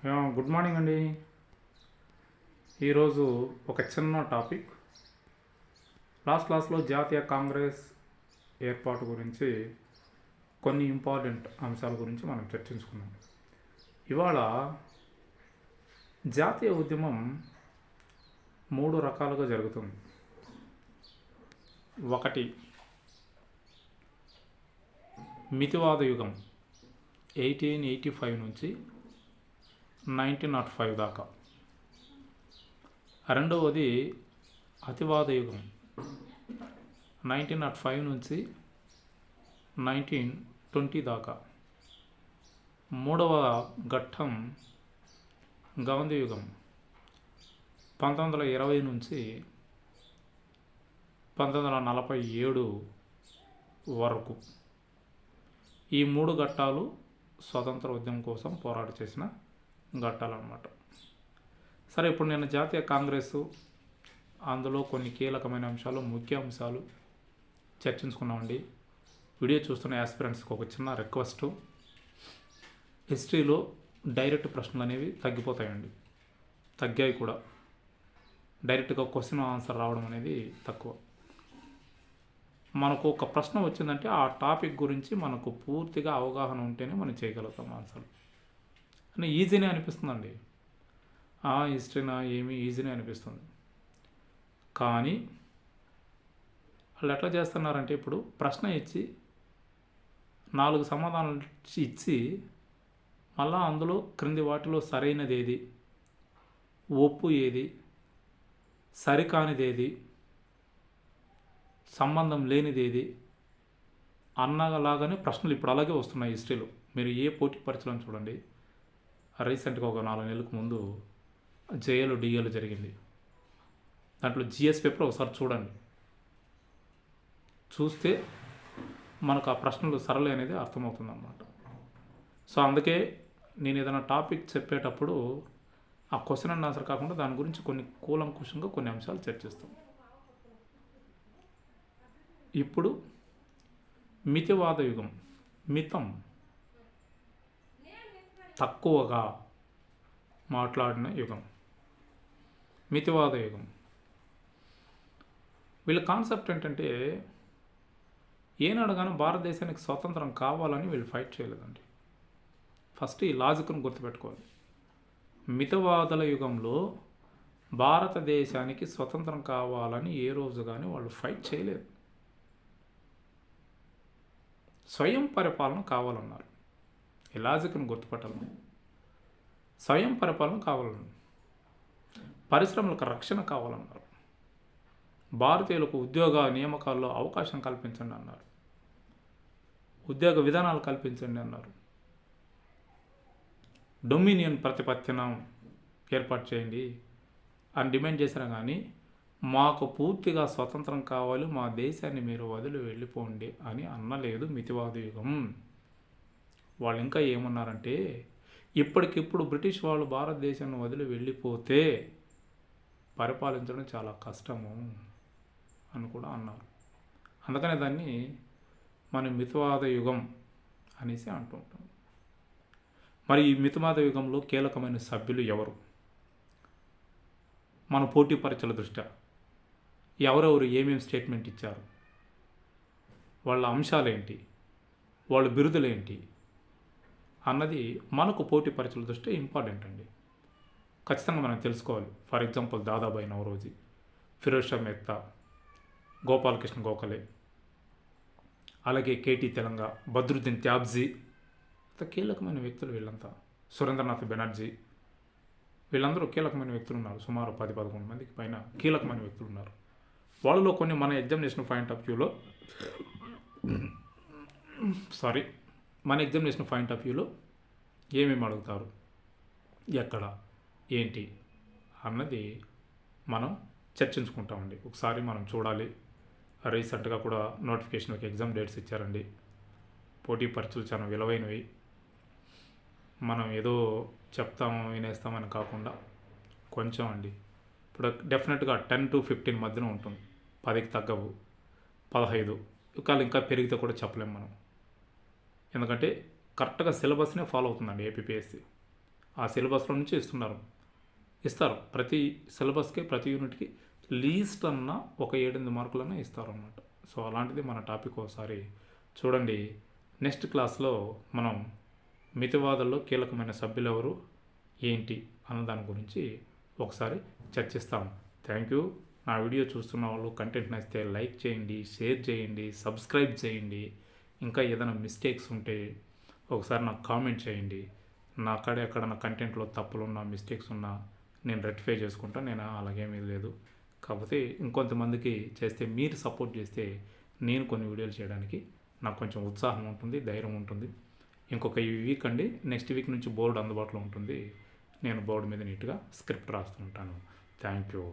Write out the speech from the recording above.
Good morning అండి. ఈరోజు ఒక చిన్న టాపిక్. లాస్ట్ క్లాస్లో జాతీయ కాంగ్రెస్ ఏర్పాటు గురించి కొన్ని ఇంపార్టెంట్ అంశాల గురించి మనం చర్చించుకున్నాం. ఇవాళ జాతీయ ఉద్యమం 3 రకాలుగా జరుగుతుంది. ఒకటి మితివాద యుగం 1885 నుంచి 1905 దాకా. రెండవది అతివాద యుగం 1905 నుంచి 1920 దాకా. మూడవ ఘట్టం గాంధీ యుగం 1920 నుంచి 1947 వరకు. ఈ 3 ఘట్టాలు స్వతంత్ర ఉద్యమం కోసం పోరాట చేసిన ఘట్టాలు అన్నమాట. సరే, ఇప్పుడు నేను జాతీయ కాంగ్రెస్ అందులో కొన్ని కీలకమైన అంశాలు, ముఖ్య అంశాలు చర్చించుకున్నామండి. వీడియో చూస్తున్న యాస్పిరెంట్స్కి ఒక చిన్న రిక్వెస్ట్. హిస్టరీలో డైరెక్ట్ ప్రశ్నలు అనేవి తగ్గిపోతాయండి, తగ్గాయి కూడా. డైరెక్ట్గా క్వశ్చన్ ఆన్సర్ రావడం అనేది తక్కువ. మనకు ఒక ప్రశ్న వచ్చిందంటే ఆ టాపిక్ గురించి మనకు పూర్తిగా అవగాహన ఉంటేనే మనం చేయగలుగుతాం ఆన్సర్. అని ఈజీనే అనిపిస్తుందండి, హిస్టరీనా ఏమీ ఈజీనే అనిపిస్తుంది. కానీ వాళ్ళు ఎట్లా చేస్తున్నారంటే, ఇప్పుడు ప్రశ్న ఇచ్చి 4 సమాధానాలు ఇచ్చి మళ్ళా అందులో క్రింది వాటిలో సరైనది ఏది, ఒప్పు ఏది, సరికానిది ఏది, సంబంధం లేనిది ఏది అన్నలాగానే ప్రశ్నలు ఇప్పుడు అలాగే వస్తున్నాయి హిస్టరీలో. మీరు ఏ పోటీ పరీక్షలను చూడండి. రీసెంట్గా ఒక 4 నెలలకు ముందు జేఏలు డిఏలు జరిగింది. దాంట్లో జిఎస్ పేపర్ ఒకసారి చూడండి. చూస్తే మనకు ఆ ప్రశ్నలు సరళి అనేది అర్థమవుతుంది అన్నమాట. సో అందుకే నేను ఏదైనా టాపిక్ చెప్పేటప్పుడు ఆ క్వశ్చన్ అండ్ ఆన్సర్ కాకుండా దాని గురించి కొన్ని కూలంకుషంగా కొన్ని అంశాలు చర్చిస్తాం. ఇప్పుడు మితివాద యుగం, మితం తక్కువగా మాట్లాడిన యుగం, మితివాద యుగం. వీళ్ళ కాన్సెప్ట్ ఏంటంటే, ఏనాడు కానీ భారతదేశానికి స్వతంత్రం కావాలని వీళ్ళు ఫైట్ చేయలేదండి. ఫస్ట్ ఈ లాజిక్ను గుర్తుపెట్టుకోవాలి. మితవాదుల యుగంలో భారతదేశానికి స్వతంత్రం కావాలని ఏ రోజు కానీ వాళ్ళు ఫైట్ చేయలేదు. స్వయం పరిపాలన కావాలన్నారు. ఈ లాజిక్ను గుర్తుపట్టాలి. స్వయం పరిపాలన కావాలన్నారు. పరిశ్రమలకు రక్షణ కావాలన్నారు. భారతీయులకు ఉద్యోగ నియామకాల్లో అవకాశం కల్పించండి అన్నారు. ఉద్యోగ విధానాలు కల్పించండి అన్నారు. డొమినియన్ ప్రతిపత్తిని ఏర్పాటు చేయండి అని డిమాండ్ చేశారు. కానీ మాకు పూర్తిగా స్వతంత్రం కావాలి, మా దేశాన్ని మీరు వదిలి వెళ్ళిపోండి అని అన్నలేదు మితివాద యుగం. వాళ్ళు ఇంకా ఏమన్నారంటే, ఇప్పటికిప్పుడు బ్రిటిష్ వాళ్ళు భారతదేశాన్ని వదిలి వెళ్ళిపోతే పరిపాలించడం చాలా కష్టము అని కూడా అన్నారు. అందుకనే దాన్ని మనం మితవాద యుగం అనేసి అంటుంటాం. మరి ఈ మితవాద యుగంలో కీలకమైన సభ్యులు ఎవరు? మన పోటీ పరీక్షల దృష్ట్యా ఎవరెవరు ఏమేమి స్టేట్మెంట్ ఇచ్చారు, వాళ్ళ అంశాలేంటి, వాళ్ళ బిరుదులేంటి అన్నది మనకు పోటీ పరీక్షల దృష్ట్యా ఇంపార్టెంట్ అండి. ఖచ్చితంగా మనం తెలుసుకోవాలి. ఫర్ ఎగ్జాంపుల్ దాదాబాయి నౌరోజీ, ఫిరోజ్ షా మెహతా, గోపాలకృష్ణ గోఖలే, అలాగే కేటీ తెలంగా, బద్రుద్దీన్ త్యాబ్జీ, కీలకమైన వ్యక్తులు వీళ్ళంతా. సురేంద్రనాథ్ బెనర్జీ, వీళ్ళందరూ కీలకమైన వ్యక్తులు ఉన్నారు. సుమారు 10-11 మందికి పైన కీలకమైన వ్యక్తులు ఉన్నారు. వాళ్ళలో కొన్ని మన ఎగ్జామినేషన్ పాయింట్ ఆఫ్ వ్యూలో ఏమేమి అడుగుతారు, ఎక్కడ, ఏంటి అన్నది మనం చర్చించుకుంటామండి. ఒకసారి మనం చూడాలి. రీసెంట్గా కూడా నోటిఫికేషన్కి ఎగ్జామ్ డేట్స్ ఇచ్చారండి. పోటీ పరీక్షలు చాలా విలువైనవి. మనం ఏదో చెప్తాము వినేస్తామని కాకుండా కొంచెం అండి. ఇప్పుడు డెఫినెట్గా 10 to 15 మధ్యన ఉంటుంది. 10కి తగ్గవు, 15 ఇంకా పెరిగితే కూడా చెప్పలేము మనం. ఎందుకంటే కరెక్ట్గా సిలబస్నే ఫాలో అవుతుందండి ఏపీపీఎస్సీ. ఆ సిలబస్లో నుంచి ఇస్తారు. ప్రతి సిలబస్కి ప్రతి యూనిట్కి లీస్ట్ అన్న ఒక 7-8 మార్కులన్నా ఇస్తారు అన్నమాట. సో అలాంటిది మన టాపిక్ ఒకసారి చూడండి. నెక్స్ట్ క్లాస్లో మనం మితివాదుల్లో కీలకమైన సభ్యులు ఎవరు ఏంటి అన్న దాని గురించి ఒకసారి చర్చిస్తాం. Thank you. నా వీడియో చూస్తున్న వాళ్ళు కంటెంట్ నచ్చితే లైక్ చేయండి, షేర్ చేయండి, సబ్స్క్రైబ్ చేయండి. ఇంకా ఏదైనా మిస్టేక్స్ ఉంటే ఒకసారి నాకు కామెంట్ చేయండి. నా కాడ ఎక్కడన్నా కంటెంట్లో తప్పులున్నా మిస్టేక్స్ ఉన్నా నేను రెక్టిఫై చేసుకుంటా. నేను అలాగేమీ లేదు. కాకపోతే ఇంకొంతమందికి చేస్తే మీరు సపోర్ట్ చేస్తే నేను కొన్ని వీడియోలు చేయడానికి నాకు కొంచెం ఉత్సాహం ఉంటుంది, ధైర్యం ఉంటుంది. ఇంకొక వీక్ అండి, నెక్స్ట్ వీక్ నుంచి బోర్డు అందుబాటులో ఉంటుంది. నేను బోర్డు మీద నీట్గా స్క్రిప్ట్ రాస్తుంటాను. Thank you.